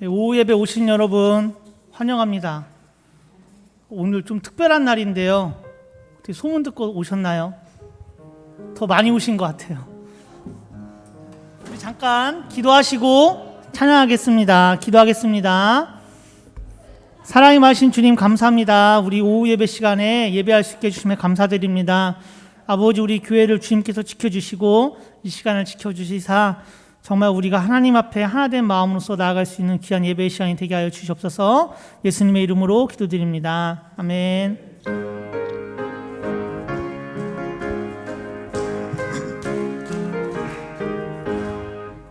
오후 예배 오신 여러분 환영합니다. 오늘 좀 특별한 날인데요. 어떻게 소문 듣고 오셨나요? 더 많이 오신 것 같아요. 우리 잠깐 기도하시고 찬양하겠습니다. 기도하겠습니다. 사랑이 많으신 주님 감사합니다. 우리 오후 예배 시간에 예배할 수 있게 해주심에 감사드립니다. 아버지, 우리 교회를 주님께서 지켜주시고 이 시간을 지켜주시사 정말 우리가 하나님 앞에 하나된 마음으로서 나아갈 수 있는 귀한 예배의 시간이 되게 하여 주시옵소서. 예수님의 이름으로 기도드립니다. 아멘.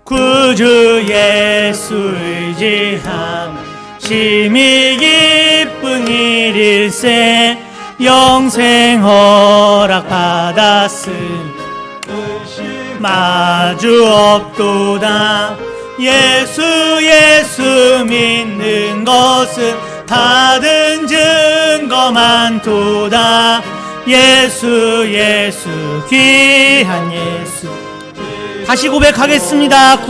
구주 예수 의지함 심히 기쁜 일일세 영생 허락 받았음 마주 없도다. 예수 믿는 것은 받은 증거 많도다. 예수 귀한 예수. 다시 고백하겠습니다.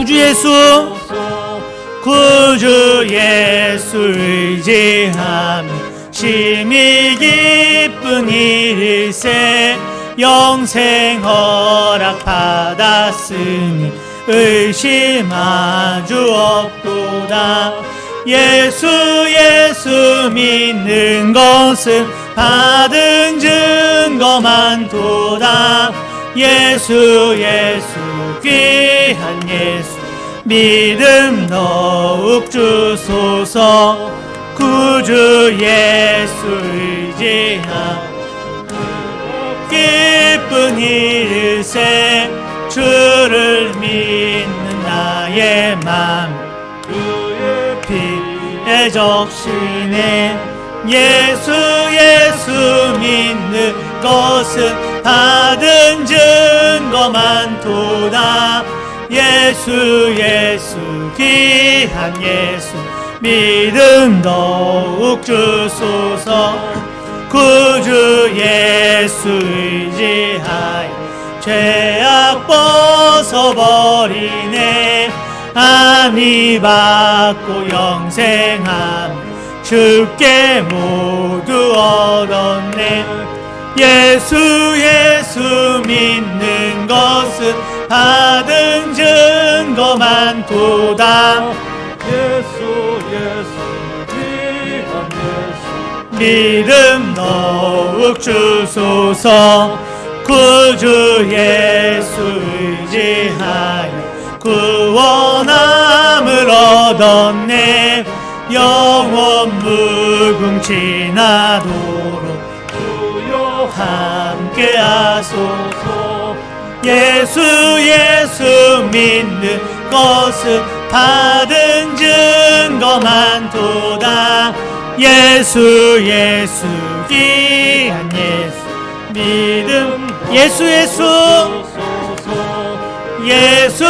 구주 예수 의지함 심히 기쁜 일일세 영생 허락 받았으니 의심 아주 없도다. 예수 믿는 것은 받은 증거 많도다. 예수 귀한 예수. 믿음 더욱 주소서. 구주 예수 의지함 기쁜 일일세 주를 믿는 나의 맘 주의 피에 적시네. 예수 믿는 것은 받은 증거 많도다. 예수 귀한 예수. 믿음 더욱 주소서. 구주 예수 의지하여 죄악 벗어버리네. 안위 받고 영생함 주께 모두 얻었네. 예수 믿는 것은 받은 증거 많도다. 예수 귀한 예수. 믿음 더욱 주소서. 구주 예수 의지하여 구원함을 얻었네. 영원 무궁지나도록 주여 함께 하소서. 예수 믿는 것은 받은 증거 많도다. 예수 귀한 예수. 믿음 예수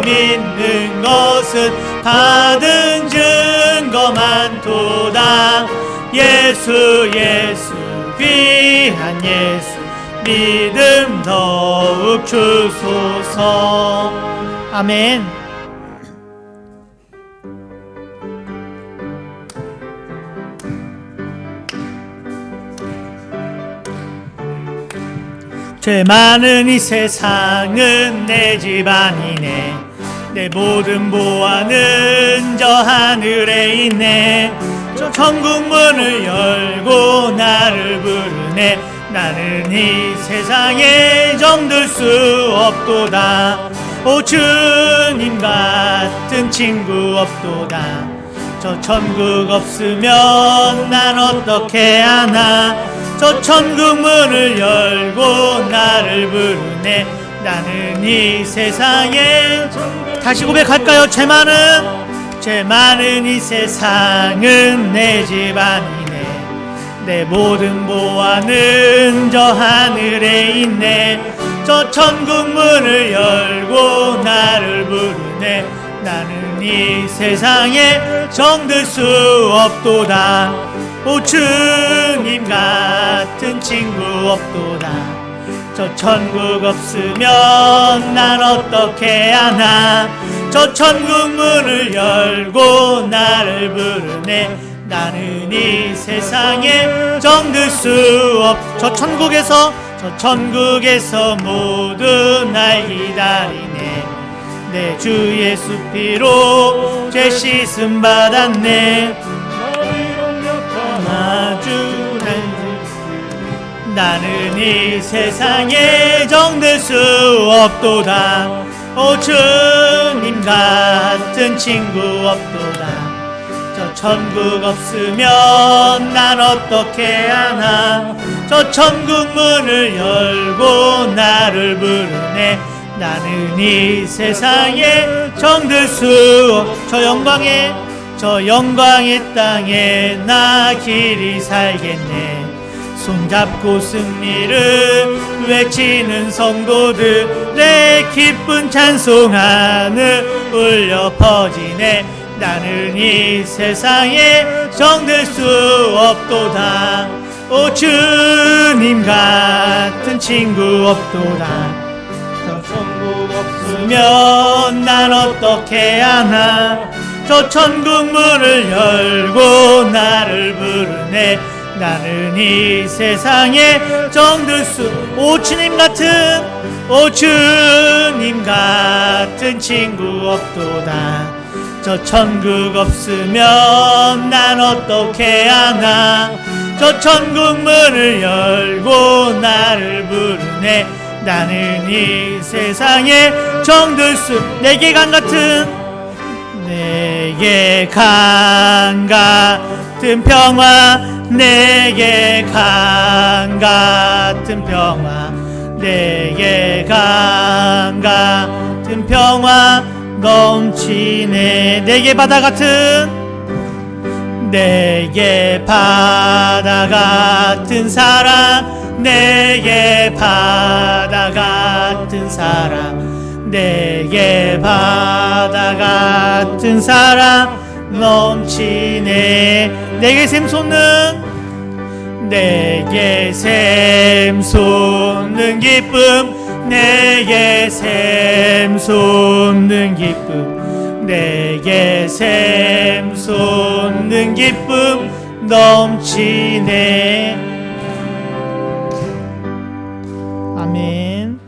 믿는 것은 받은 증거 많도다. 예수 귀한 예수. 믿음 더욱 주소서. 아멘. 죄 많은 이 세상은 내 집안이네. 내 모든 보안은 저 하늘에 있네. 저 천국 문을 열고 나를 부르네. 나는 이 세상에 정들 수 없도다. 오 주님 같은 친구 없도다. 저 천국 없으면 난 어떻게 하나. 저 천국 문을 열고 나를 부르네. 나는 이 세상에. 다시 고백할까요? 죄 많은 이 세상은 내 집안이네. 내 모든 보화는 저 하늘에 있네. 저 천국 문을 열고 나를 부르네. 나는 이 세상에 정들 수 없도다. 오 주님 같은 친구 없도다. 저 천국 없으면 난 어떻게 하나. 저 천국 문을 열고 나를 부르네. 나는 이 세상에 정들 수 없. 저 천국에서 모두 날 기다리네. 내 주 예수 피로 죄 씻음 받았네. 아주 나는 이 세상에 정들 수 없도다. 오 주님 같은 친구 없도다. 저 천국 없으면 난 어떻게 하나. 저 천국 문을 열고 나를 부르네. 나는 이 세상에 정들 수 없. 저 영광의 땅에 나 길이 살겠네. 손잡고 승리를 외치는 성도들의 기쁜 찬송 하늘 울려 퍼지네. 나는 이 세상에 정들 수 없도다. 오 주님 같은 친구 없도다. 저 천국 없으면 난 어떻게 하나. 저 천국 문을 열고 나를 부르네. 나는 이 세상에 정들 수. 오 주님 같은 친구 없도다. 저 천국 없으면 난 어떻게 하나. 저 천국 문을 열고 나를 부르네. 나는 이 세상에 정들 수. 내게 강 같은 평화. 내게 강 같은 평화. 내게 강 같은 평화 넘치네. 내게 바다 같은 사랑. 내게 바다 같은 사랑. 내게 바다 같은 사랑 넘치네. 내게 샘솟는 기쁨. 내게 샘솟는 기쁨. 내게 샘솟는 기쁨 넘치네. 아멘.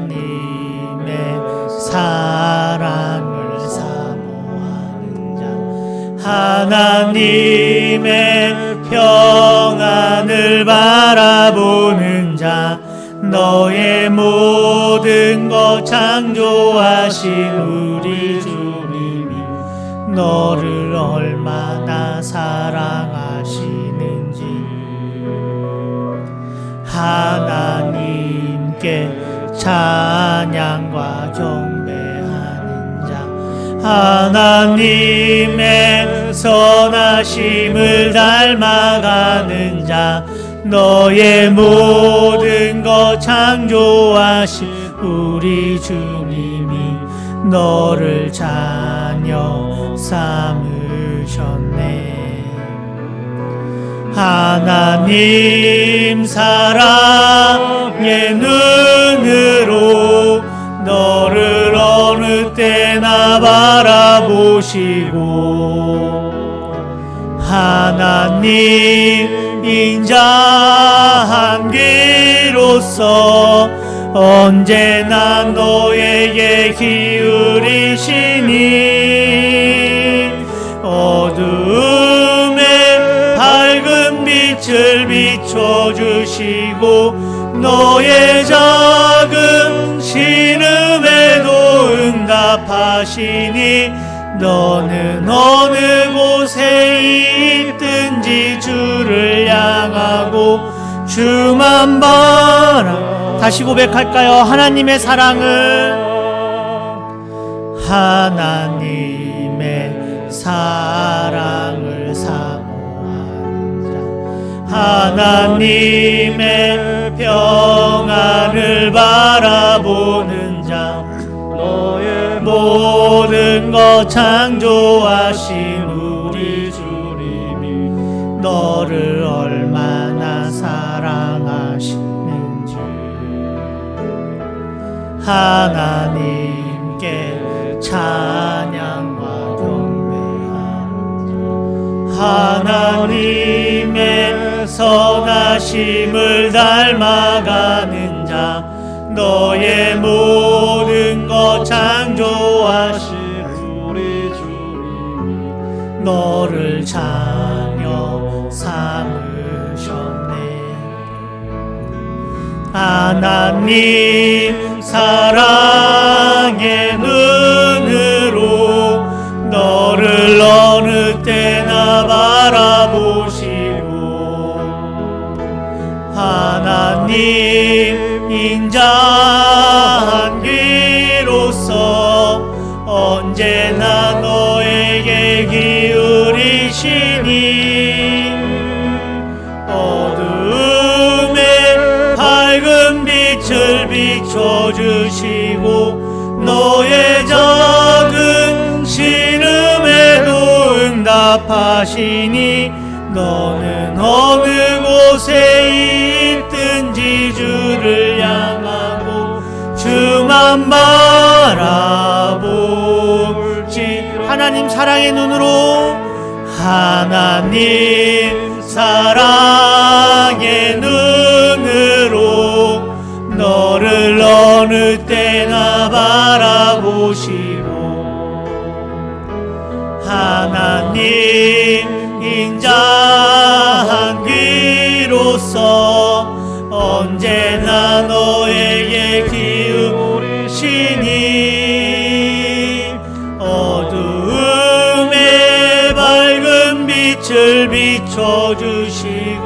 하나님의 사랑을 사모하는 자. 하나님의 평안을 바라보는 자. 너의 모든 것 창조하신 우리 주님이 너를 얼마나 사랑하시는지. 하나님께 찬양과 경배하는 자. 하나님의 선하심을 닮아가는 자. 너의 모든 것 창조하신 우리 주님이 너를 자녀 삼으셨네. 하나님 사랑의 눈으로 너를 어느 때나 바라보시고 하나님 인자한 귀로서 언제나 너에게 기울이시니 어두움에 밝은 빛을 비춰주시고 너의 작은 신음에도 응답하시니 너는 어느 곳에 있든지 주를 향하고 주만 바라. 다시 고백할까요? 하나님의 사랑을, 하나님의 사랑을 사모하는 자, 하나님의 평안을 바라보는 자, 너의 모든 것 창조하신 우리 주님이 너를 얼마나 사랑하시는지 하나님께 찬양과 경배하는 자, 하나님의 선하심을 닮아가는 자, 너의 모든 것 창조하신 우리 주님이 너를 자녀 삼으셨네. 하나님 사랑의 눈으로 너를 어느 때나 바라보시고 하나님 인자한 귀로서 언제나 너에게 기울이시니 어두움에 밝은 빛을 비춰주시고 너의 작은 신음에도 응답하시니 너는 어느 곳에 있든지 주를 향하고 주만 바라볼지. 하나님 사랑의 눈으로, 하나님 사랑의 눈으로 너를 어느 때나 바라보시고 하나님 인자한 귀로서 언제나 너에게 기울이시니 어두움에 밝은 빛을 비춰주시고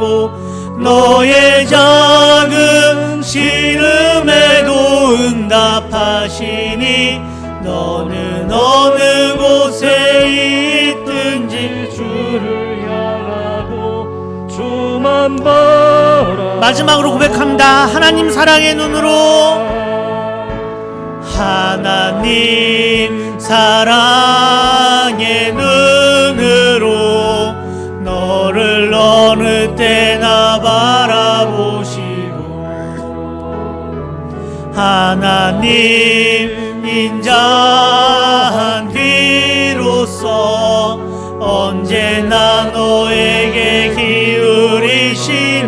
너의 작은 신음에도 응답하시니 너는 어느 곳에 있든지 주를 향하고 주만 바라. 마지막으로 고백합니다. 하나님 사랑의 눈으로, 하나님 사랑의 눈으로 너를 어느 때나 바라보시고 하나님 인자한 귀로서 언제나 너에게 기울이시니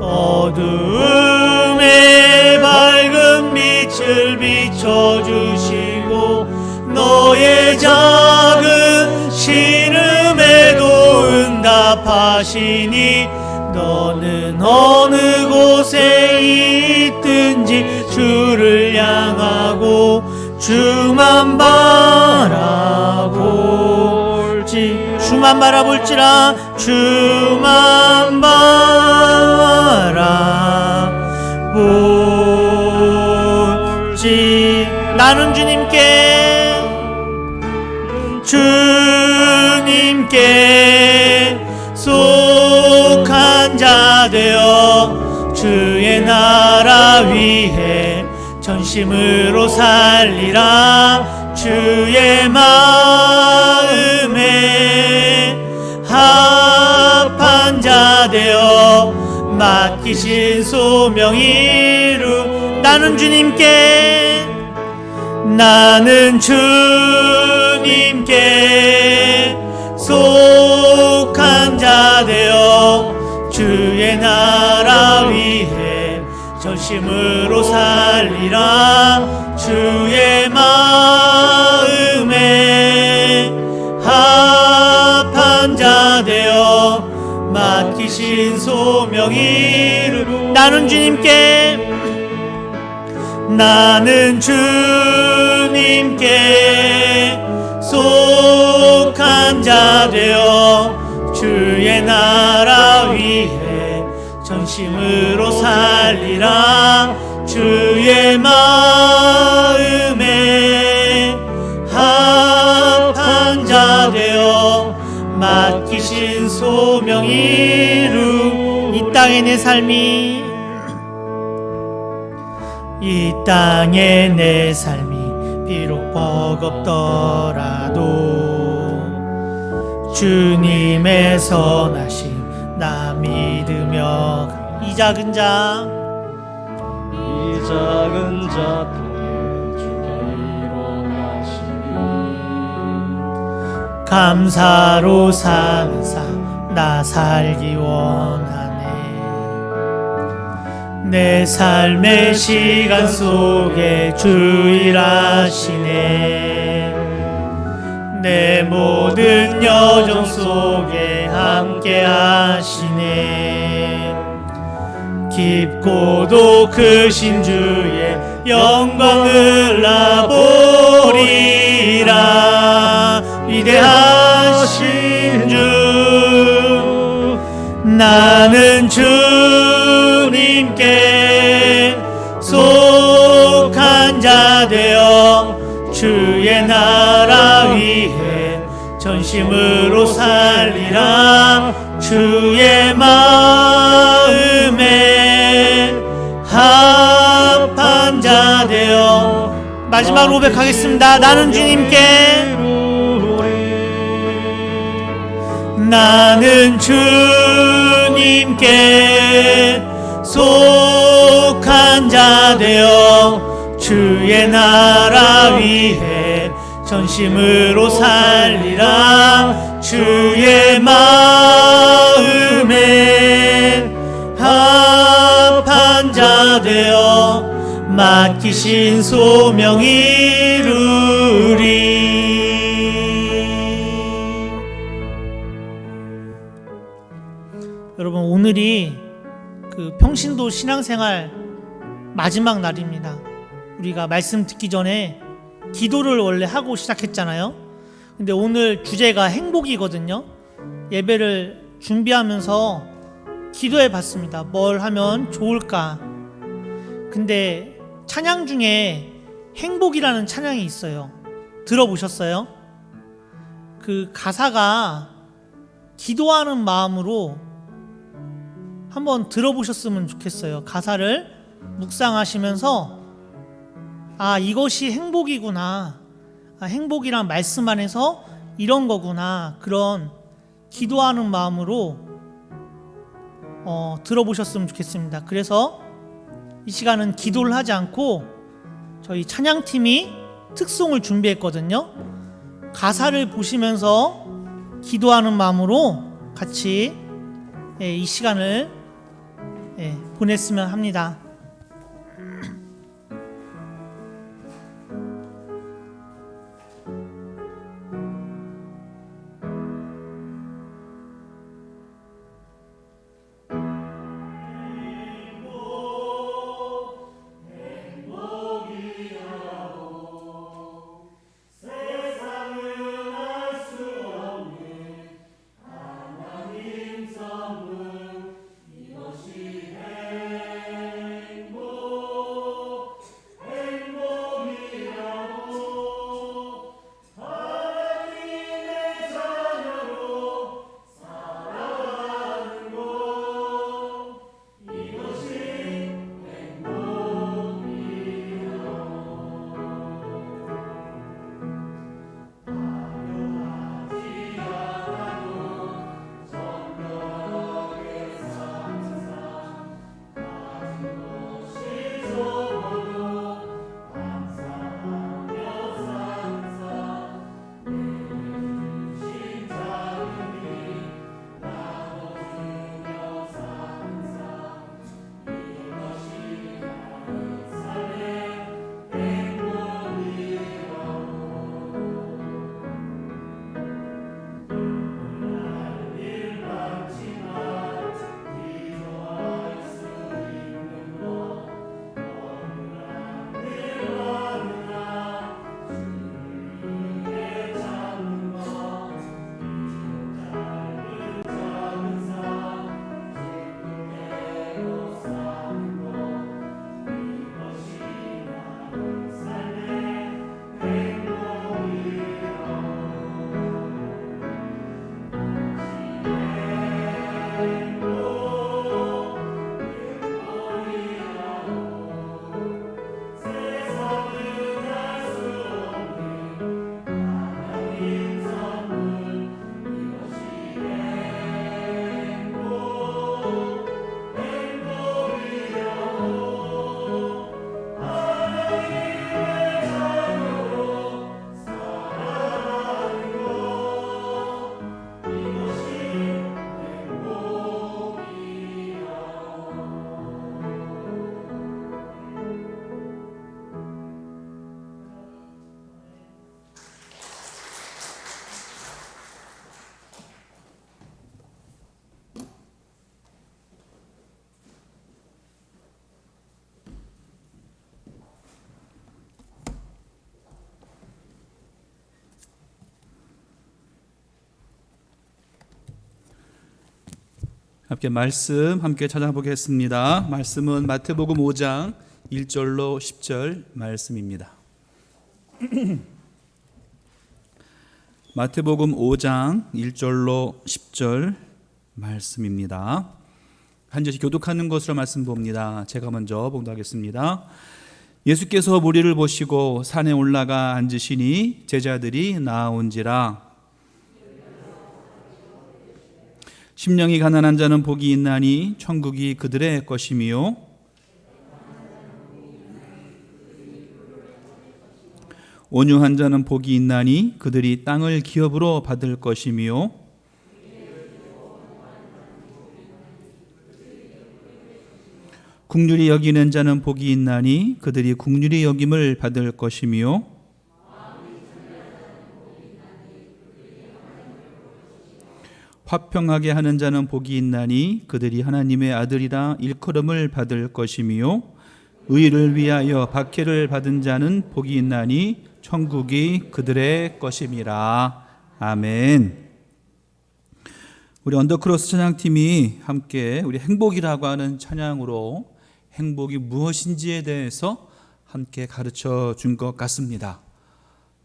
어두움에 밝은 빛을 비춰주시고 너의 작은 신음에도 응답하시니 너는 어느 곳에 있든지 주를 향하고 주만 바라볼지. 주만 바라볼지라. 주만 바라볼지. 나는 주님께 속한 자 되어 주의 나라 위해 전심으로 살리라. 주의 마음에 합한 자 되어 맡기신 소명 이루. 나는 주님께 속한 자 되어 주의 나라 위해 전심으로 살리라. 주의 마음에 합한 자 되어 맡기신 소명 이루. 나는 주님께 주님께 속한 자 되어 주의 나라 위해 전심으로 살리라. 주의 마음에 합한 자 되어 맡기신 소명 이루. 이 땅의 내 삶이, 이 땅의 내 삶이 비록 버겁더라도 주님의 선하심 나 믿으며 이 작은 자 통해 주가 일어나시니 감사로 사는 삶 나 살기 원하네. 내 삶의 시간 속에 주 일하시네. 내 모든 여정 속에 함께 하시네. 깊고도 크신 주의 영광을 나 보리라. 위대하신 주 나는 주님께 속한 자 되어 주의 나라 위해 전심으로 살리라. 주의 마음에 합한 자 되어 마지막으로 고백하겠습니다. 나는 주님께, 나는 주님께 속한 자 되어 주의 나라 위해 전심으로 살리라. 주의 마음에 합한 자 되어 맡기신 소명 이루리. 여러분, 오늘이 그 평신도 신앙생활 마지막 날입니다. 우리가 말씀 듣기 전에 기도를 원래 하고 시작했잖아요. 근데 오늘 주제가 행복이거든요. 예배를 준비하면서 기도해 봤습니다. 뭘 하면 좋을까? 근데 찬양 중에 행복이라는 찬양이 있어요. 들어보셨어요? 그 가사가 기도하는 마음으로 한번 들어보셨으면 좋겠어요. 가사를 묵상하시면서 아, 이것이 행복이구나. 아, 행복이란 말씀 안에서 이런 거구나. 그런 기도하는 마음으로 들어보셨으면 좋겠습니다. 그래서 이 시간은 기도를 하지 않고 저희 찬양팀이 특송을 준비했거든요. 가사를 보시면서 기도하는 마음으로 같이 이 시간을 보냈으면 합니다. 함께 찾아보겠습니다. 말씀은 마태복음 5장 1절로 10절 말씀입니다. 마태복음 5장 1절로 10절 말씀입니다. 한 절씩 교독하는 것으로 말씀 봅니다. 제가 먼저 봉독하겠습니다. 예수께서 무리를 보시고 산에 올라가 앉으시니 제자들이 나아온지라. 심령이 가난한 자는 복이 있나니 천국이 그들의 것이며 온유한 자는 복이 있나니 그들이 땅을 기업으로 받을 것이며 긍휼히 여기는 자는 복이 있나니 그들이 긍휼히 여김을 받을 것이며 화평하게 하는 자는 복이 있나니 그들이 하나님의 아들이라 일컬음을 받을 것이며 의를 위하여 박해를 받은 자는 복이 있나니 천국이 그들의 것임이라. 아멘. 우리 언더크로스 찬양팀이 함께 우리 행복이라고 하는 찬양으로 행복이 무엇인지에 대해서 함께 가르쳐 준 것 같습니다.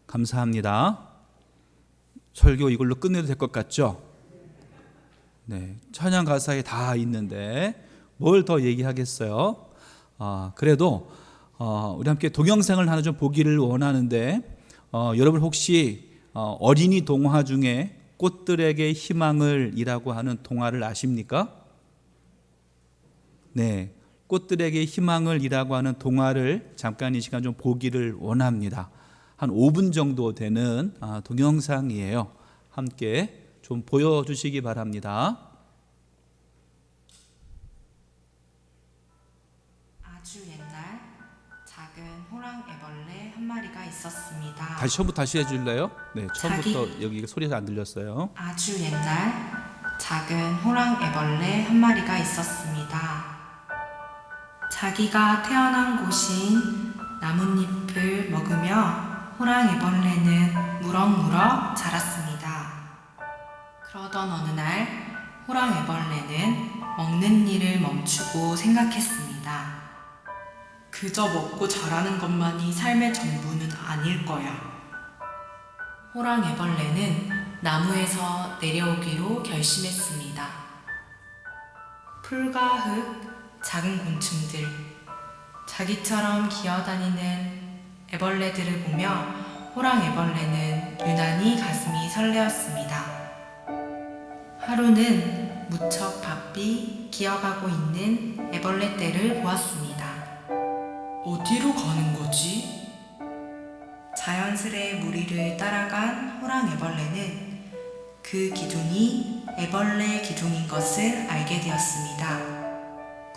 감사합니다. 설교 이걸로 끝내도 될 것 같죠? 네, 찬양 가사에 다 있는데 뭘 더 얘기하겠어요? 그래도 우리 함께 동영상을 하나 좀 보기를 원하는데 여러분 혹시 어린이 동화 중에 꽃들에게 희망을 이라고 하는 동화를 아십니까? 네, 꽃들에게 희망을 이라고 하는 동화를 잠깐 이 시간 좀 보기를 원합니다. 한 5분 정도 되는 동영상이에요. 함께 좀 보여주시기 바랍니다. 아주 옛날 작은 호랑 애벌레 한 마리가 있었습니다. 처음부터 다시 해줄래요? 네, 처음부터 여기 소리가 안 들렸어요. 아주 옛날 작은 호랑 애벌레 한 마리가 있었습니다. 자기가 태어난 곳인 나뭇잎을 먹으며 호랑 애벌레는 무럭무럭 자랐습니다. 그러던 어느 날 호랑 애벌레는 먹는 일을 멈추고 생각했습니다. 그저 먹고 자라는 것만이 삶의 전부는 아닐 거야. 호랑 애벌레는 나무에서 내려오기로 결심했습니다. 풀과 흙, 작은 곤충들, 자기처럼 기어다니는 애벌레들을 보며 호랑 애벌레는 유난히 가슴이 설레었습니다. 하루는 무척 바삐 기어가고 있는 애벌레 떼를 보았습니다. 어디로 가는 거지? 자연스레 무리를 따라간 호랑 애벌레는 그 기둥이 애벌레 기둥인 것을 알게 되었습니다.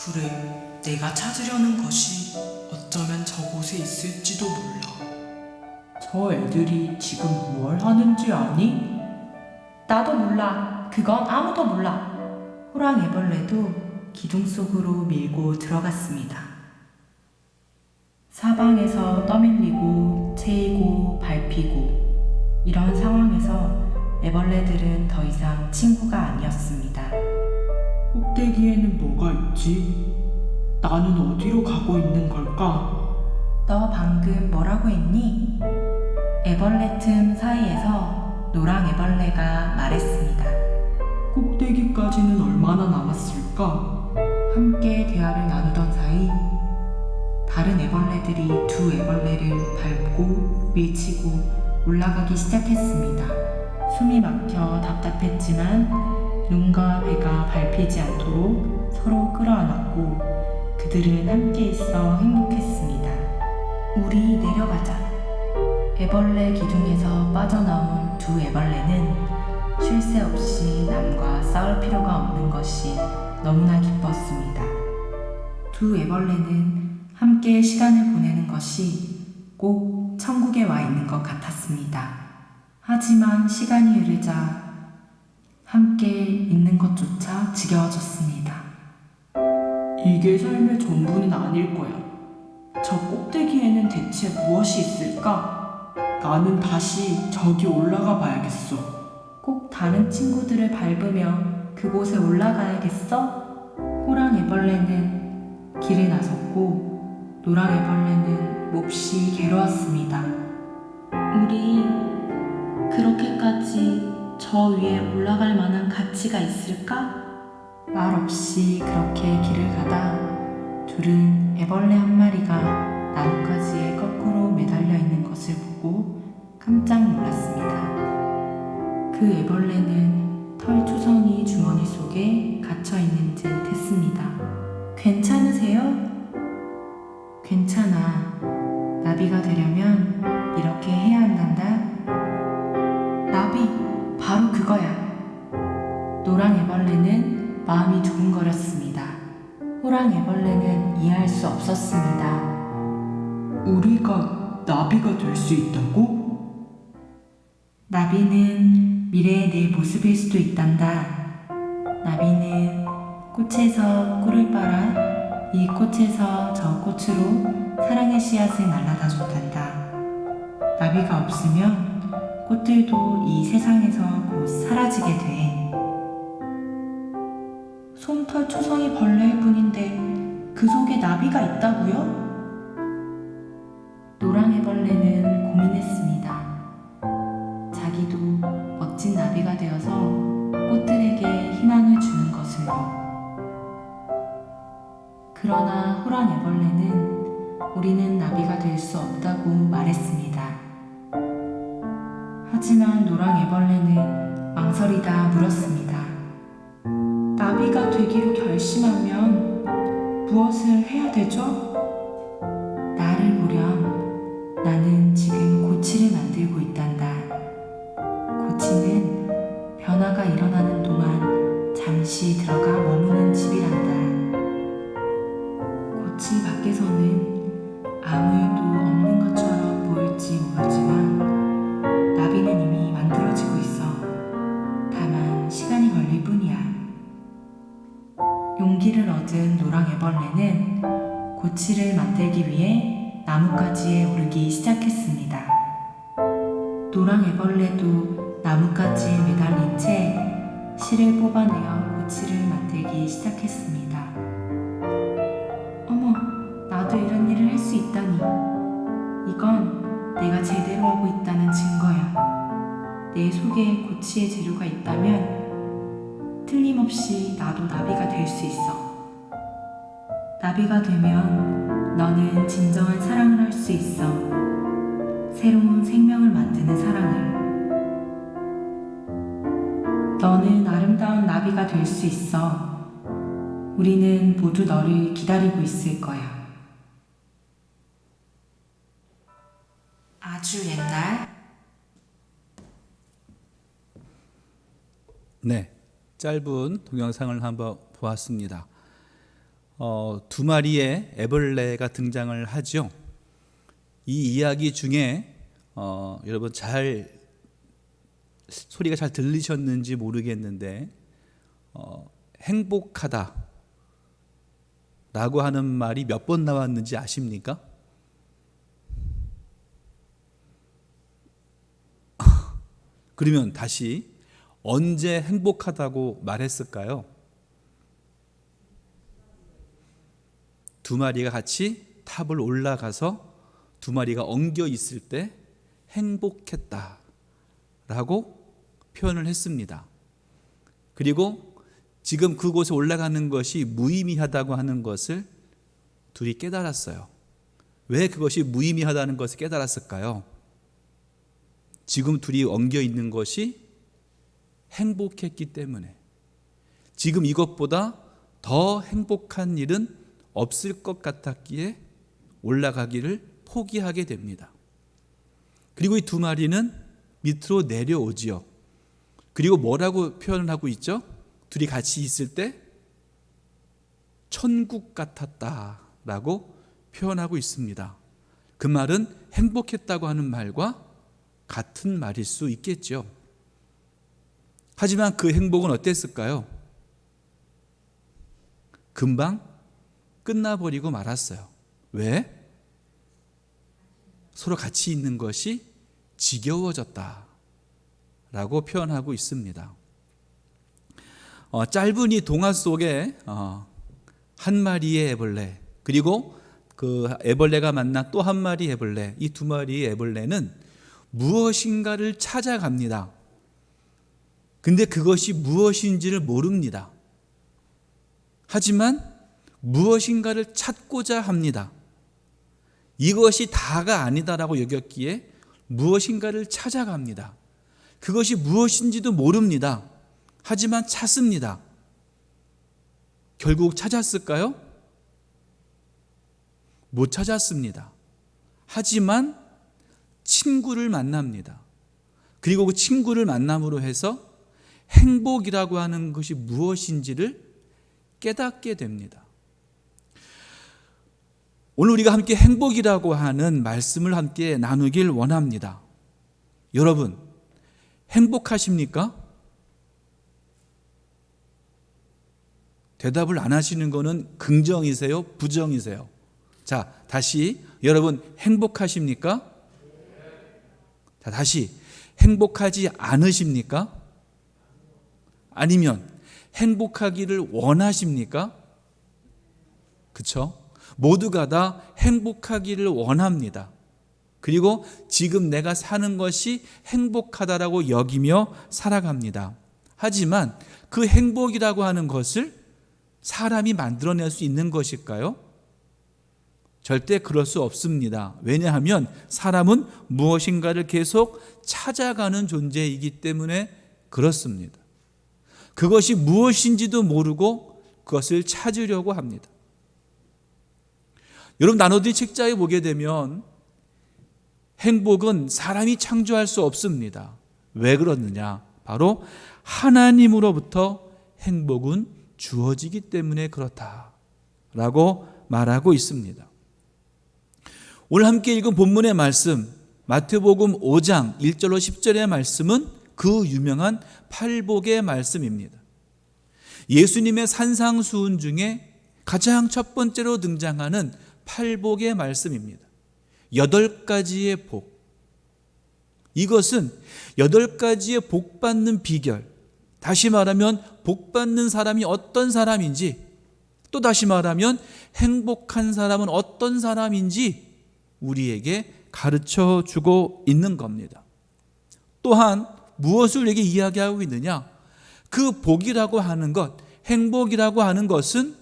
그래, 내가 찾으려는 것이 어쩌면 저곳에 있을지도 몰라. 저 애들이 지금 무얼 하는지 아니? 나도 몰라. 그건 아무도 몰라. 호랑 애벌레도 기둥 속으로 밀고 들어갔습니다. 사방에서 떠밀리고 채이고 밟히고 이런 상황에서 애벌레들은 더 이상 친구가 아니었습니다. 꼭대기에는 뭐가 있지? 나는 어디로 가고 있는 걸까? 너 방금 뭐라고 했니? 애벌레 틈 사이에서 노랑 애벌레가 말했습니다. 꼭대기까지는 얼마나 남았을까? 함께 대화를 나누던 사이 다른 애벌레들이 두 애벌레를 밟고 밀치고 올라가기 시작했습니다. 숨이 막혀 답답했지만 눈과 배가 밟히지 않도록 서로 끌어안았고 그들은 함께 있어 행복했습니다. 우리 내려가자. 애벌레 기둥에서 빠져나온 두 애벌레는 쉴 새 없이 남과 싸울 필요가 없는 것이 너무나 기뻤습니다. 두 애벌레는 함께 시간을 보내는 것이 꼭 천국에 와 있는 것 같았습니다. 하지만 시간이 흐르자 함께 있는 것조차 지겨워졌습니다. 이게 삶의 전부는 아닐 거야. 저 꼭대기에는 대체 무엇이 있을까? 나는 다시 저기 올라가 봐야겠어. 꼭 다른 친구들을 밟으며 그곳에 올라가야겠어? 호랑 애벌레는 길에 나섰고 노랑 애벌레는 몹시 괴로웠습니다. 우리 그렇게까지 저 위에 올라갈 만한 가치가 있을까? 말 없이 그렇게 길을 가다 둘은 애벌레 한 마리가 나뭇가지에 거꾸로 매달려 있는 것을 보고 깜짝 놀랐습니다. 그 애벌레는 털투성이 주머니 속에 갇혀 있는 듯 했습니다. 괜찮으세요? 괜찮아. 나비가 되려면 이렇게 해야 한단다. 나비, 바로 그거야. 노랑 애벌레는 마음이 두근거렸습니다. 호랑 애벌레는 이해할 수 없었습니다. 우리가 나비가 될 수 있다고? 나비는 미래의 내 모습일 수도 있단다. 나비는 꽃에서 꿀을 빨아 이 꽃에서 저 꽃으로 사랑의 씨앗을 날라다 준단다. 나비가 없으면 꽃들도 이 세상에서 곧 사라지게 돼. 솜털 초성이 벌레일 뿐인데 그 속에 나비가 있다고요? 노랑애벌레는 고민했습니다. 자기도 멋진 나비가 되어서 꽃들에게 희망을 주는 것을요. 그러나 호랑애벌레는 우리는 나비가 될 수 없다고 말했습니다. 하지만 노랑애벌레는 망설이다 물었습니다. 나비가 되기로 결심하면 무엇을 해야 되죠? 나를 보렴. 나는 지금 고치를 만들고 있단다. 고치는 변화가 일어나는 동안 잠시 들어가 머무는 집이란다. 고치 밖에서는 아무 일도 없는 것처럼 보일지 모르지만 나비는 이미 만들어지고 있어. 다만 시간이 걸릴 뿐이야. 용기를 얻은 노랑애벌레는 고치를 만들기 위해 나뭇가지에 오르기 시작했습니다. 노랑애벌레도 나뭇가지에 매달린 채 실을 뽑아내어 고치를 만들기 시작했습니다. 어머, 나도 이런 일을 할 수 있다니. 이건 내가 제대로 하고 있다는 증거야. 내 속에 고치의 재료가 있다면 틀림없이 나도 나비가 될 수 있어. 나비가 되면 너는 진정한 사랑을 할 수 있어. 새로운 생명을 만드는 사랑을. 너는 아름다운 나비가 될 수 있어. 우리는 모두 너를 기다리고 있을 거야. 아주 옛날 네, 짧은 동영상을 한번 보았습니다. 두 마리의 애벌레가 등장을 하죠. 이 이야기 중에 여러분 소리가 잘 들리셨는지 모르겠는데 행복하다 라고 하는 말이 몇 번 나왔는지 아십니까? 그러면 다시 언제 행복하다고 말했을까요? 두 마리가 같이 탑을 올라가서 두 마리가 엉겨 있을 때 행복했다 라고 표현을 했습니다. 그리고 지금 그곳에 올라가는 것이 무의미하다고 하는 것을 둘이 깨달았어요. 왜 그것이 무의미하다는 것을 깨달았을까요? 지금 둘이 엉겨 있는 것이 행복했기 때문에. 지금 이것보다 더 행복한 일은 없을 것 같았기에 올라가기를 포기하게 됩니다. 그리고 이 두 마리는 밑으로 내려오지요. 그리고 뭐라고 표현을 하고 있죠? 둘이 같이 있을 때 천국 같았다라고 표현하고 있습니다. 그 말은 행복했다고 하는 말과 같은 말일 수 있겠죠. 하지만 그 행복은 어땠을까요? 금방 끝나버리고 말았어요. 왜? 서로 같이 있는 것이 지겨워졌다 라고 표현하고 있습니다. 짧은 이 동화 속에 한 마리의 애벌레, 그리고 그 애벌레가 만난 또 한 마리 애벌레, 이 두 마리의 애벌레는 무엇인가를 찾아갑니다. 근데 그것이 무엇인지를 모릅니다. 하지만 무엇인가를 찾고자 합니다. 이것이 다가 아니다라고 여겼기에 무엇인가를 찾아갑니다. 그것이 무엇인지도 모릅니다. 하지만 찾습니다. 결국 찾았을까요? 못 찾았습니다. 하지만 친구를 만납니다. 그리고 그 친구를 만남으로 해서 행복이라고 하는 것이 무엇인지를 깨닫게 됩니다. 오늘 우리가 함께 행복이라고 하는 말씀을 함께 나누길 원합니다. 여러분, 행복하십니까? 대답을 안 하시는 거는 긍정이세요? 부정이세요? 자, 다시 여러분, 행복하십니까? 자, 다시 행복하지 않으십니까? 아니면 행복하기를 원하십니까? 그렇죠? 모두가 다 행복하기를 원합니다. 그리고 지금 내가 사는 것이 행복하다라고 여기며 살아갑니다. 하지만 그 행복이라고 하는 것을 사람이 만들어낼 수 있는 것일까요? 절대 그럴 수 없습니다. 왜냐하면 사람은 무엇인가를 계속 찾아가는 존재이기 때문에 그렇습니다. 그것이 무엇인지도 모르고 그것을 찾으려고 합니다. 여러분, 나눠드린 책자에 보게 되면 행복은 사람이 창조할 수 없습니다. 왜 그렇느냐? 바로 하나님으로부터 행복은 주어지기 때문에 그렇다라고 말하고 있습니다. 오늘 함께 읽은 본문의 말씀, 마태복음 5장 1절로 10절의 말씀은 그 유명한 팔복의 말씀입니다. 예수님의 산상수훈 중에 가장 첫 번째로 등장하는 팔복의 말씀입니다. 8가지의 복. 이것은 8가지의 복 받는 비결, 다시 말하면 복 받는 사람이 어떤 사람인지, 또 다시 말하면 행복한 사람은 어떤 사람인지 우리에게 가르쳐 주고 있는 겁니다. 또한 무엇을 우리에게 이야기하고 있느냐? 그 복이라고 하는 것, 행복이라고 하는 것은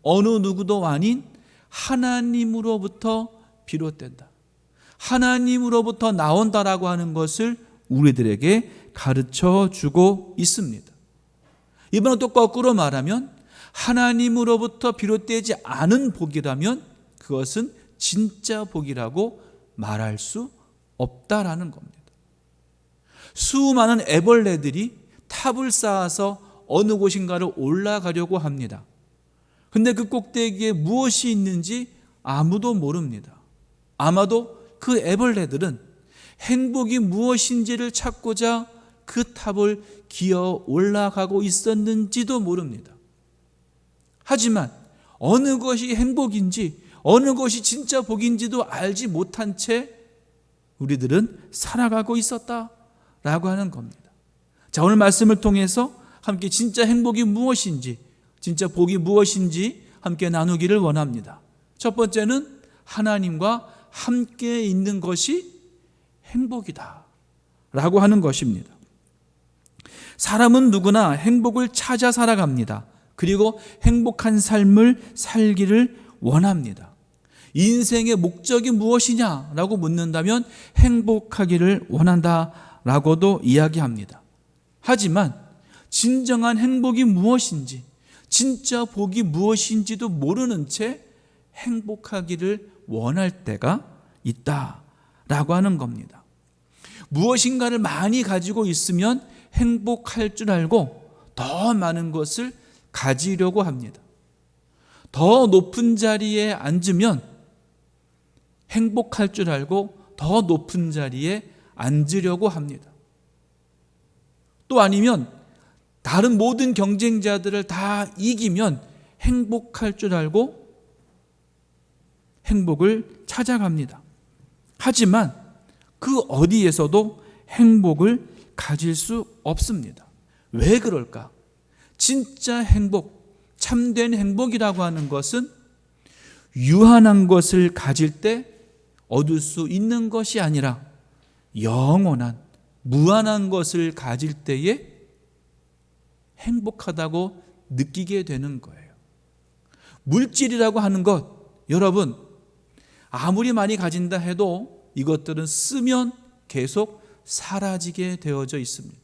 어느 누구도 아닌 하나님으로부터 비롯된다. 하나님으로부터 나온다라고 하는 것을 우리들에게 가르쳐 주고 있습니다. 이번엔 또 거꾸로 말하면 하나님으로부터 비롯되지 않은 복이라면 그것은 진짜 복이라고 말할 수 없다라는 겁니다. 수많은 애벌레들이 탑을 쌓아서 어느 곳인가를 올라가려고 합니다. 근데 그 꼭대기에 무엇이 있는지 아무도 모릅니다. 아마도 그 애벌레들은 행복이 무엇인지를 찾고자 그 탑을 기어 올라가고 있었는지도 모릅니다. 하지만 어느 것이 행복인지, 어느 것이 진짜 복인지도 알지 못한 채 우리들은 살아가고 있었다라고 하는 겁니다. 자, 오늘 말씀을 통해서 함께 진짜 행복이 무엇인지, 진짜 복이 무엇인지 함께 나누기를 원합니다. 첫 번째는 하나님과 함께 있는 것이 행복이다 라고 하는 것입니다. 사람은 누구나 행복을 찾아 살아갑니다. 그리고 행복한 삶을 살기를 원합니다. 인생의 목적이 무엇이냐라고 묻는다면 행복하기를 원한다라고도 이야기합니다. 하지만 진정한 행복이 무엇인지, 진짜 복이 무엇인지도 모르는 채 행복하기를 원할 때가 있다라고 하는 겁니다. 무엇인가를 많이 가지고 있으면 행복할 줄 알고 더 많은 것을 가지려고 합니다. 더 높은 자리에 앉으면 행복할 줄 알고 더 높은 자리에 앉으려고 합니다. 또 아니면 다른 모든 경쟁자들을 다 이기면 행복할 줄 알고 행복을 찾아갑니다. 하지만 그 어디에서도 행복을 가질 수 없습니다. 왜 그럴까? 진짜 행복, 참된 행복이라고 하는 것은 유한한 것을 가질 때 얻을 수 있는 것이 아니라 영원한 무한한 것을 가질 때에 행복하다고 느끼게 되는 거예요. 물질이라고 하는 것, 여러분 아무리 많이 가진다 해도 이것들은 쓰면 계속 사라지게 되어져 있습니다.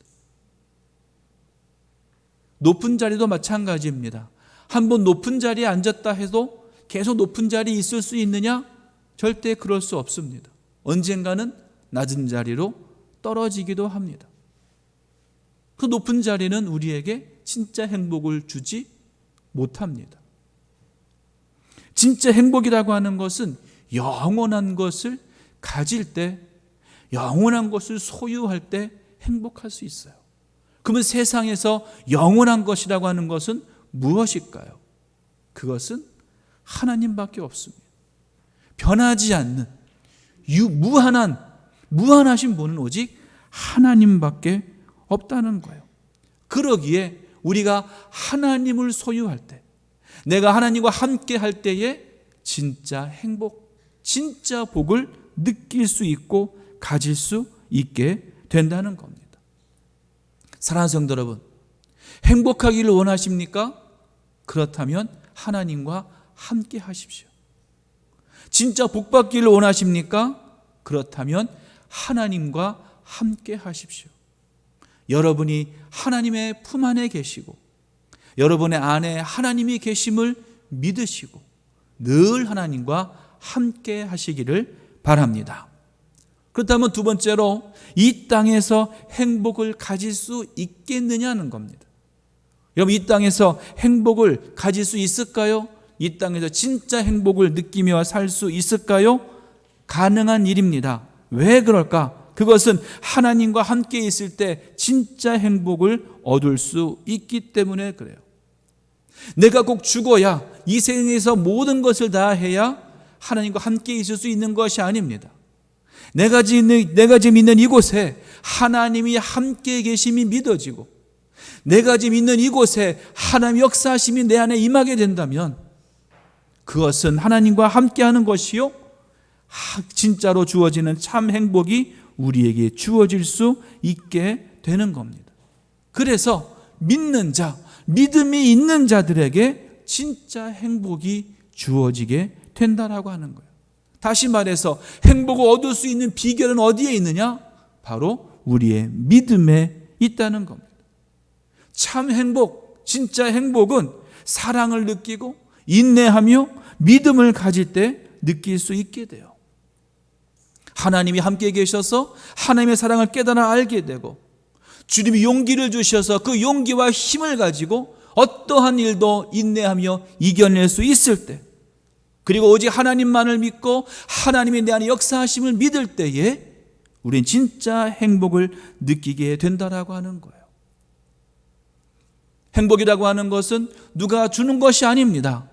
높은 자리도 마찬가지입니다. 한번 높은 자리에 앉았다 해도 계속 높은 자리에 있을 수 있느냐? 절대 그럴 수 없습니다. 언젠가는 낮은 자리로 떨어지기도 합니다. 그 높은 자리는 우리에게 진짜 행복을 주지 못합니다. 진짜 행복이라고 하는 것은 영원한 것을 가질 때, 영원한 것을 소유할 때 행복할 수 있어요. 그러면 세상에서 영원한 것이라고 하는 것은 무엇일까요? 그것은 하나님밖에 없습니다. 변하지 않는 무한하신 분은 오직 하나님밖에 없다는 거예요. 그러기에 우리가 하나님을 소유할 때, 내가 하나님과 함께 할 때에 진짜 행복, 진짜 복을 느낄 수 있고 가질 수 있게 된다는 겁니다. 사랑하는 성도 여러분, 행복하기를 원하십니까? 그렇다면 하나님과 함께 하십시오. 진짜 복 받기를 원하십니까? 그렇다면 하나님과 함께 하십시오. 여러분이 하나님의 품 안에 계시고 여러분의 안에 하나님이 계심을 믿으시고 늘 하나님과 함께 하시기를 바랍니다. 그렇다면 두 번째로 이 땅에서 행복을 가질 수 있겠느냐는 겁니다. 여러분, 이 땅에서 행복을 가질 수 있을까요? 이 땅에서 진짜 행복을 느끼며 살 수 있을까요? 가능한 일입니다. 왜 그럴까? 그것은 하나님과 함께 있을 때 진짜 행복을 얻을 수 있기 때문에 그래요. 내가 꼭 죽어야, 이 세상에서 모든 것을 다 해야 하나님과 함께 있을 수 있는 것이 아닙니다. 내가 지금 있는 이곳에 하나님이 함께 계심이 믿어지고, 내가 지금 있는 이곳에 하나님의 역사하심이 내 안에 임하게 된다면 그것은 하나님과 함께하는 것이요, 진짜로 주어지는 참 행복이 우리에게 주어질 수 있게 되는 겁니다. 그래서 믿는 자, 믿음이 있는 자들에게 진짜 행복이 주어지게 된다라고 하는 거예요. 다시 말해서 행복을 얻을 수 있는 비결은 어디에 있느냐? 바로 우리의 믿음에 있다는 겁니다. 참 행복, 진짜 행복은 사랑을 느끼고 인내하며 믿음을 가질 때 느낄 수 있게 돼요. 하나님이 함께 계셔서 하나님의 사랑을 깨달아 알게 되고, 주님이 용기를 주셔서 그 용기와 힘을 가지고 어떠한 일도 인내하며 이겨낼 수 있을 때, 그리고 오직 하나님만을 믿고 하나님이 내 안에 역사하심을 믿을 때에 우린 진짜 행복을 느끼게 된다라고 하는 거예요. 행복이라고 하는 것은 누가 주는 것이 아닙니다.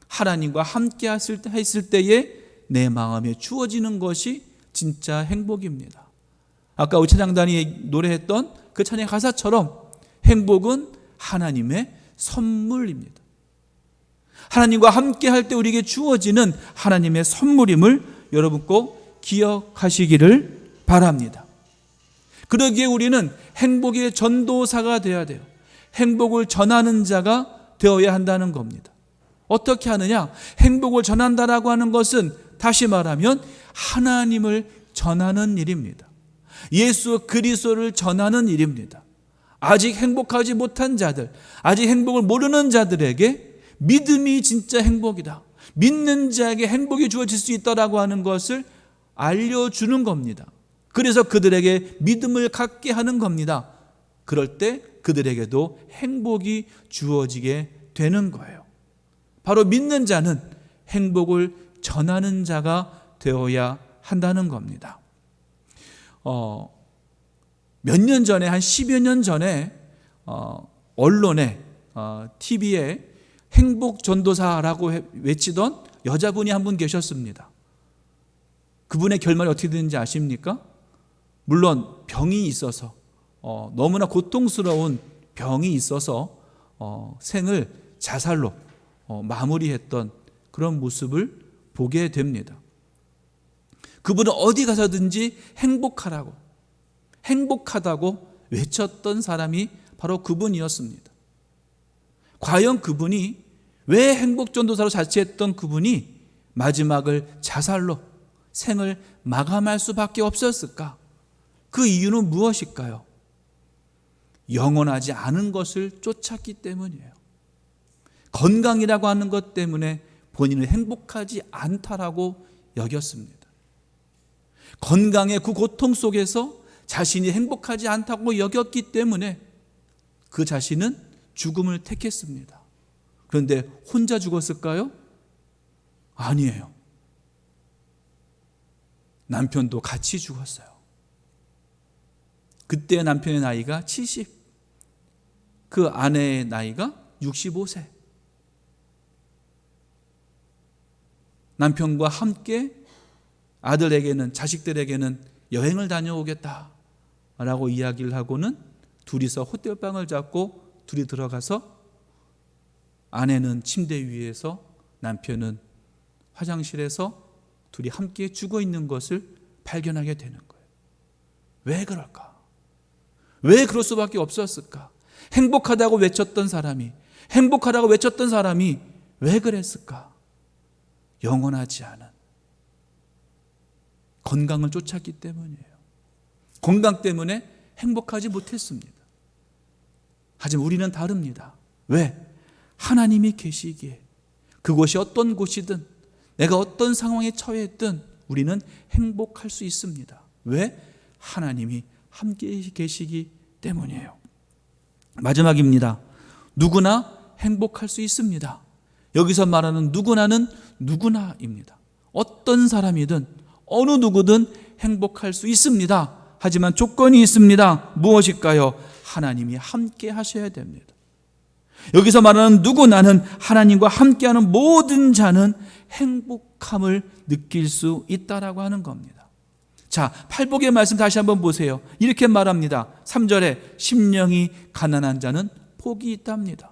하나님과 함께 했을 때에 내 마음에 주어지는 것이 진짜 행복입니다. 아까 우리 찬양단이 노래했던 그 찬양 가사처럼 행복은 하나님의 선물입니다. 하나님과 함께 할 때 우리에게 주어지는 하나님의 선물임을 여러분 꼭 기억하시기를 바랍니다. 그러기에 우리는 행복의 전도사가 되어야 돼요. 행복을 전하는 자가 되어야 한다는 겁니다. 어떻게 하느냐? 행복을 전한다라고 하는 것은 다시 말하면 하나님을 전하는 일입니다. 예수 그리스도를 전하는 일입니다. 아직 행복하지 못한 자들, 아직 행복을 모르는 자들에게 믿음이 진짜 행복이다, 믿는 자에게 행복이 주어질 수 있다라고 하는 것을 알려주는 겁니다. 그래서 그들에게 믿음을 갖게 하는 겁니다. 그럴 때 그들에게도 행복이 주어지게 되는 거예요. 바로 믿는 자는 행복을 전하는 자가 되어야 한다는 겁니다. 몇 년 전에, 한 10여 년 전에 언론에, TV에 행복 전도사라고 외치던 여자분이 한 분 계셨습니다. 그분의 결말이 어떻게 되는지 아십니까? 물론 병이 있어서, 너무나 고통스러운 병이 있어서 생을 자살로 마무리했던 그런 모습을 보게 됩니다. 그분은 어디 가서든지 행복하다고 외쳤던 사람이 바로 그분이었습니다. 과연 그분이 왜 행복전도사로 자취했던 그분이 마지막을 자살로 생을 마감할 수밖에 없었을까? 그 이유는 무엇일까요? 영원하지 않은 것을 쫓았기 때문이에요. 건강이라고 하는 것 때문에 본인은 행복하지 않다라고 여겼습니다. 건강의 그 고통 속에서 자신이 행복하지 않다고 여겼기 때문에 그 자신은 죽음을 택했습니다. 그런데 혼자 죽었을까요? 아니에요. 남편도 같이 죽었어요. 그때 남편의 나이가 70, 그 아내의 나이가 65세. 남편과 함께 아들에게는, 자식들에게는 여행을 다녀오겠다라고 이야기를 하고는 둘이서 호텔방을 잡고 둘이 들어가서 아내는 침대 위에서 남편은 화장실에서 둘이 함께 죽어 있는 것을 발견하게 되는 거예요. 왜 그럴까? 왜 그럴 수밖에 없었을까? 행복하다고 외쳤던 사람이 왜 그랬을까? 영원하지 않은 건강을 쫓았기 때문이에요. 건강 때문에 행복하지 못했습니다. 하지만 우리는 다릅니다. 왜? 하나님이 계시기에 그곳이 어떤 곳이든 내가 어떤 상황에 처했든 우리는 행복할 수 있습니다. 왜? 하나님이 함께 계시기 때문이에요. 마지막입니다. 누구나 행복할 수 있습니다. 여기서 말하는 누구나는 누구나입니다. 어떤 사람이든 어느 누구든 행복할 수 있습니다. 하지만 조건이 있습니다. 무엇일까요? 하나님이 함께 하셔야 됩니다. 여기서 말하는 누구나는 하나님과 함께하는 모든 자는 행복함을 느낄 수 있다라고 하는 겁니다. 자, 팔복의 말씀 다시 한번 보세요. 이렇게 말합니다. 3절에 심령이 가난한 자는 복이 있답니다.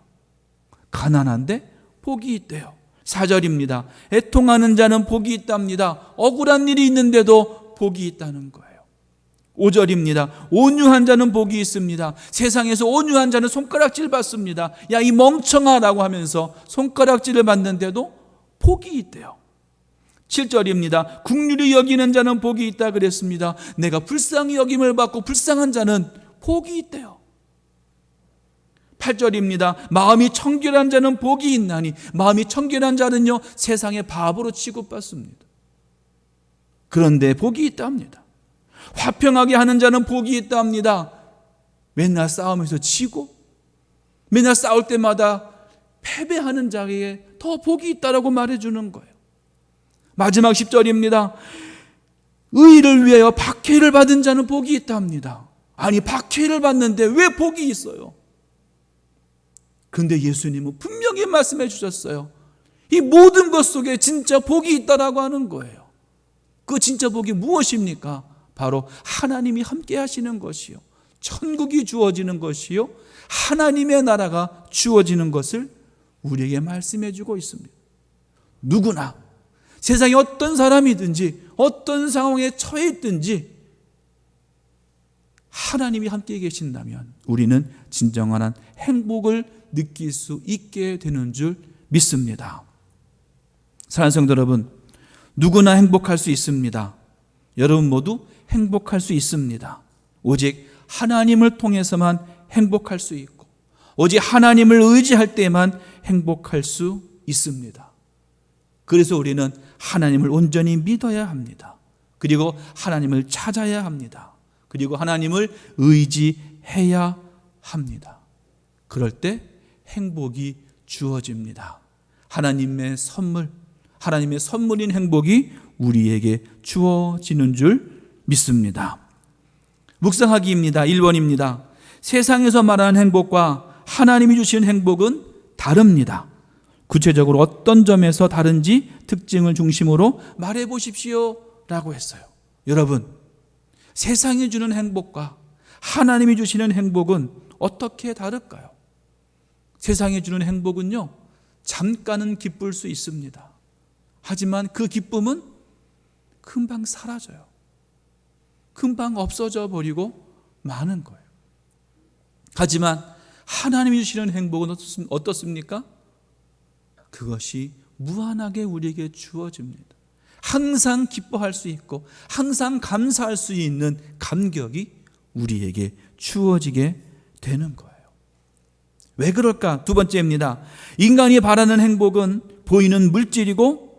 가난한데 복이 있대요. 4절입니다. 애통하는 자는 복이 있답니다. 억울한 일이 있는데도 복이 있다는 거예요. 5절입니다. 온유한 자는 복이 있습니다. 세상에서 온유한 자는 손가락질 받습니다. 야, 이 멍청아라고 하면서 손가락질을 받는데도 복이 있대요. 7절입니다. 긍휼히 여기는 자는 복이 있다 그랬습니다. 내가 불쌍히 여김을 받고 불쌍한 자는 복이 있대요. 8절입니다. 마음이 청결한 자는 복이 있나니, 마음이 청결한 자는요 세상의 바보로 취급받습니다. 그런데 복이 있다 합니다. 화평하게 하는 자는 복이 있다 합니다. 맨날 싸우면서 지고 맨날 싸울 때마다 패배하는 자에게 더 복이 있다라고 말해주는 거예요. 마지막 10절입니다. 의를 위하여 박해를 받은 자는 복이 있다 합니다. 아니, 박해를 받는데 왜 복이 있어요? 그런데 예수님은 분명히 말씀해 주셨어요. 이 모든 것 속에 진짜 복이 있다라고 하는 거예요. 그 진짜 복이 무엇입니까? 바로 하나님이 함께 하시는 것이요, 천국이 주어지는 것이요, 하나님의 나라가 주어지는 것을 우리에게 말씀해 주고 있습니다. 누구나 세상에 어떤 사람이든지 어떤 상황에 처해 있든지 하나님이 함께 계신다면 우리는 진정한 행복을 느낄 수 있게 되는 줄 믿습니다. 사랑하는 성도 여러분, 누구나 행복할 수 있습니다. 여러분 모두 행복할 수 있습니다. 오직 하나님을 통해서만 행복할 수 있고, 오직 하나님을 의지할 때만 행복할 수 있습니다. 그래서 우리는 하나님을 온전히 믿어야 합니다. 그리고 하나님을 찾아야 합니다. 그리고 하나님을 의지해야 합니다. 그럴 때 행복이 주어집니다. 하나님의 선물인 행복이 우리에게 주어지는 줄 믿습니다. 묵상하기입니다. 1번입니다. 세상에서 말하는 행복과 하나님이 주시는 행복은 다릅니다. 구체적으로 어떤 점에서 다른지 특징을 중심으로 말해 보십시오 라고 했어요. 여러분, 세상이 주는 행복과 하나님이 주시는 행복은 어떻게 다를까요? 세상이 주는 행복은요, 잠깐은 기쁠 수 있습니다. 하지만 그 기쁨은 금방 사라져요. 금방 없어져 버리고 마는 거예요. 하지만 하나님이 주시는 행복은 어떻습니까? 그것이 무한하게 우리에게 주어집니다. 항상 기뻐할 수 있고 항상 감사할 수 있는 감격이 우리에게 주어지게 되는 거예요. 왜 그럴까? 두 번째입니다. 인간이 바라는 행복은 보이는 물질이고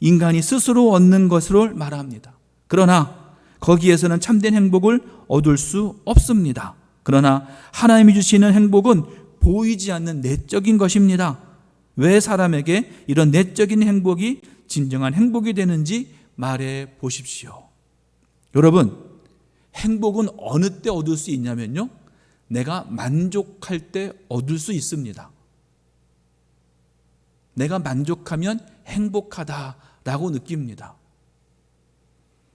인간이 스스로 얻는 것으로 말합니다. 그러나 거기에서는 참된 행복을 얻을 수 없습니다. 그러나 하나님이 주시는 행복은 보이지 않는 내적인 것입니다. 왜 사람에게 이런 내적인 행복이 진정한 행복이 되는지 말해 보십시오. 여러분, 행복은 어느 때 얻을 수 있냐면요, 내가 만족할 때 얻을 수 있습니다. 내가 만족하면 행복하다라고 느낍니다.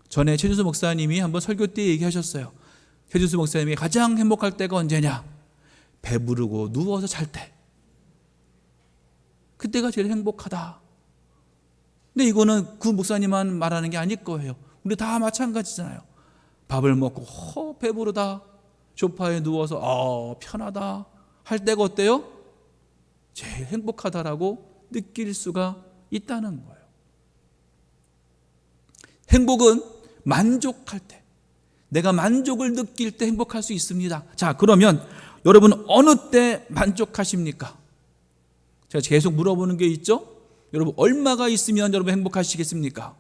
전에 최준수 목사님이 한번 설교 때 얘기하셨어요. 최준수 목사님이 가장 행복할 때가 언제냐? 배부르고 누워서 잘 때. 그때가 제일 행복하다. 근데 이거는 그 목사님만 말하는 게 아닐 거예요. 우리 다 마찬가지잖아요. 밥을 먹고 배부르다, 소파에 누워서 편하다 할 때가 어때요? 제일 행복하다라고 느낄 수가 있다는 거예요. 행복은 만족할 때, 내가 만족을 느낄 때 행복할 수 있습니다. 자, 그러면 여러분 어느 때 만족하십니까? 제가 계속 물어보는 게 있죠. 여러분 얼마가 있으면 여러분 행복하시겠습니까?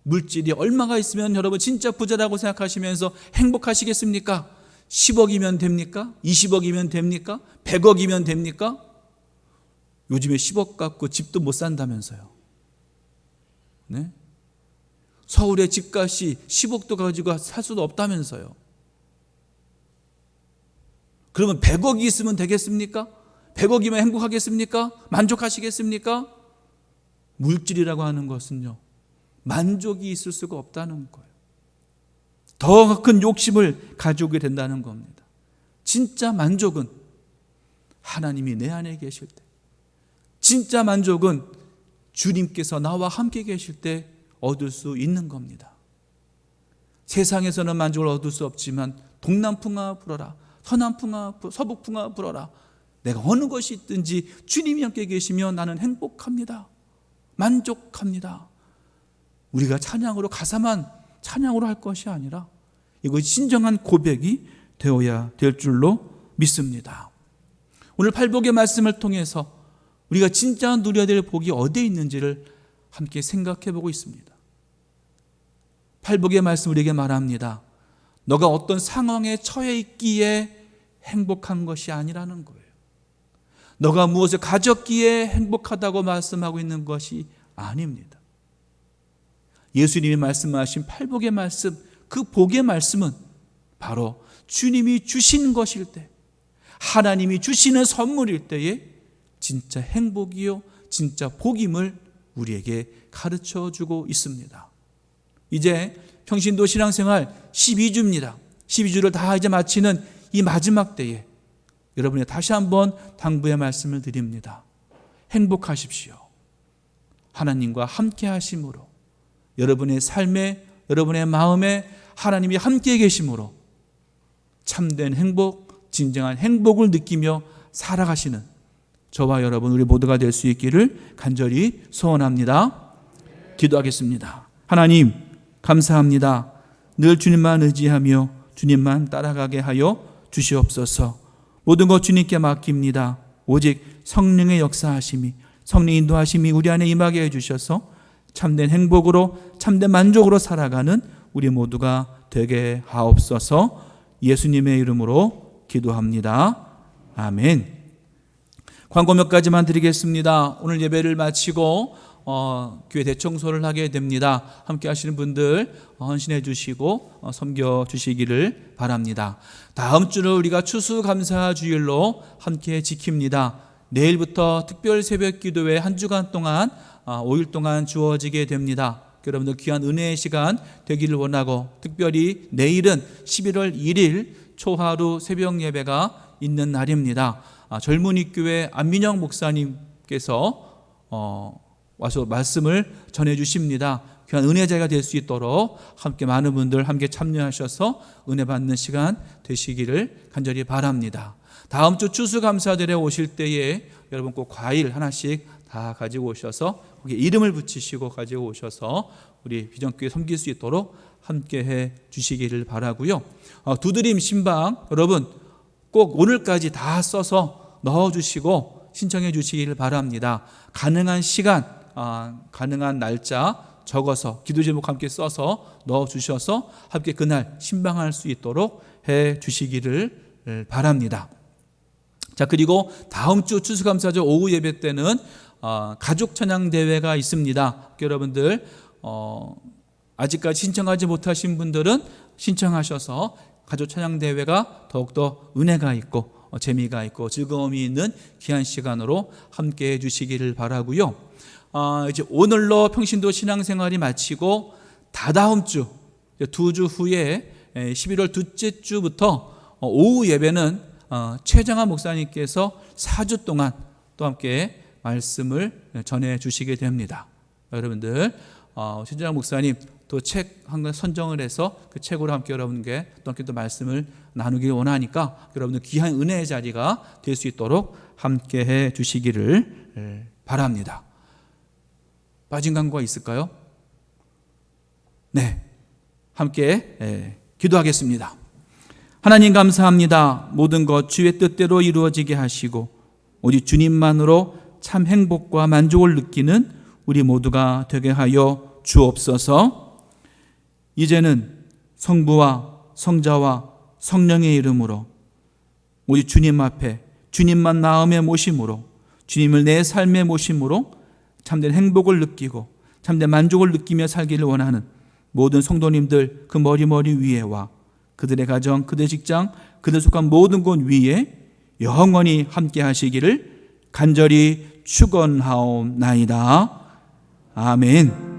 물질이 얼마가 있으면 여러분 진짜 부자라고 생각하시면서 행복하시겠습니까? 10억이면 됩니까? 20억이면 됩니까? 100억이면 됩니까? 요즘에 10억 갖고 집도 못 산다면서요. 네? 서울의 집값이 10억도 가지고 살 수도 없다면서요. 그러면 100억이 있으면 되겠습니까? 100억이면 행복하겠습니까? 만족하시겠습니까? 물질이라고 하는 것은요, 만족이 있을 수가 없다는 거예요. 더 큰 욕심을 가지게 된다는 겁니다. 진짜 만족은 하나님이 내 안에 계실 때, 진짜 만족은 주님께서 나와 함께 계실 때 얻을 수 있는 겁니다. 세상에서는 만족을 얻을 수 없지만 동남풍아 불어라, 서남풍아 서북풍아 불어라. 내가 어느 것이 있든지 주님이 함께 계시면 나는 행복합니다. 만족합니다. 우리가 찬양으로 가사만 찬양으로 할 것이 아니라 이것이 진정한 고백이 되어야 될 줄로 믿습니다. 오늘 팔복의 말씀을 통해서 우리가 진짜 누려야 될 복이 어디에 있는지를 함께 생각해 보고 있습니다. 팔복의 말씀 우리에게 말합니다. 너가 어떤 상황에 처해 있기에 행복한 것이 아니라는 거예요. 너가 무엇을 가졌기에 행복하다고 말씀하고 있는 것이 아닙니다. 예수님이 말씀하신 팔복의 말씀, 그 복의 말씀은 바로 주님이 주신 것일 때, 하나님이 주시는 선물일 때에 진짜 행복이요, 진짜 복임을 우리에게 가르쳐주고 있습니다. 이제 평신도 신앙생활 12주입니다. 12주를 다 이제 마치는 이 마지막 때에 여러분이 다시 한번 당부의 말씀을 드립니다. 행복하십시오. 하나님과 함께 하심으로, 여러분의 삶에, 여러분의 마음에 하나님이 함께 계심으로 참된 행복, 진정한 행복을 느끼며 살아가시는 저와 여러분 우리 모두가 될 수 있기를 간절히 소원합니다. 기도하겠습니다. 하나님 감사합니다. 늘 주님만 의지하며 주님만 따라가게 하여 주시옵소서. 모든 것 주님께 맡깁니다. 오직 성령의 역사하심이, 성령 인도하심이 우리 안에 임하게 해주셔서 참된 행복으로, 참된 만족으로 살아가는 우리 모두가 되게 하옵소서. 예수님의 이름으로 기도합니다. 아멘. 광고 몇 가지만 드리겠습니다. 오늘 예배를 마치고 교회 대청소를 하게 됩니다. 함께 하시는 분들 헌신해 주시고 섬겨 주시기를 바랍니다. 다음 주는 우리가 추수감사 주일로 함께 지킵니다. 내일부터 특별 새벽 기도회 한 주간 동안 5일 동안 주어지게 됩니다. 여러분들 귀한 은혜의 시간 되기를 원하고, 특별히 내일은 11월 1일 초하루 새벽 예배가 있는 날입니다. 젊은이 교회 안민영 목사님께서 와서 말씀을 전해 주십니다. 귀한 은혜 자리가 될 수 있도록 함께 많은 분들 함께 참여하셔서 은혜 받는 시간 되시기를 간절히 바랍니다. 다음 주 추수감사절에 오실 때에 여러분 꼭 과일 하나씩 다 가지고 오셔서 거기에 이름을 붙이시고 가지고 오셔서 우리 비전교회 섬길 수 있도록 함께 해 주시기를 바라고요. 두드림 신방 여러분 꼭 오늘까지 다 써서 넣어주시고 신청해 주시기를 바랍니다. 가능한 시간, 가능한 날짜 적어서 기도 제목 함께 써서 넣어주셔서 함께 그날 신방할 수 있도록 해 주시기를 바랍니다. 자, 그리고 다음 주 추수감사절 오후 예배 때는 가족 찬양 대회가 있습니다. 여러분들 아직까지 신청하지 못하신 분들은 신청하셔서 가족 찬양 대회가 더욱더 은혜가 있고 재미가 있고 즐거움이 있는 귀한 시간으로 함께 해 주시기를 바라고요. 이제 오늘로 평신도 신앙생활이 마치고 다다음 주 2주 후에 11월 둘째 주부터 오후 예배는 최정한 목사님께서 4주 동안 또 함께 말씀을 전해 주시게 됩니다. 여러분들 최정한 목사님 또 책 한 권 선정을 해서 그 책으로 함께 여러분께 또 함께 또 말씀을 나누길 원하니까 여러분들 귀한 은혜의 자리가 될 수 있도록 함께 해 주시기를 바랍니다. 빠진 광고가 있을까요? 네, 함께 기도하겠습니다. 하나님 감사합니다. 모든 것 주의 뜻대로 이루어지게 하시고 오직 주님만으로 참 행복과 만족을 느끼는 우리 모두가 되게 하여 주옵소서. 이제는 성부와 성자와 성령의 이름으로 오직 주님 앞에 주님만 마음에 모심으로 주님을 내 삶에 모심으로 참된 행복을 느끼고 참된 만족을 느끼며 살기를 원하는 모든 성도님들 그 머리 위에와 그들의 가정, 그들의 직장, 그들 속한 모든 곳 위에 영원히 함께 하시기를 간절히 축원하옵나이다. 아멘.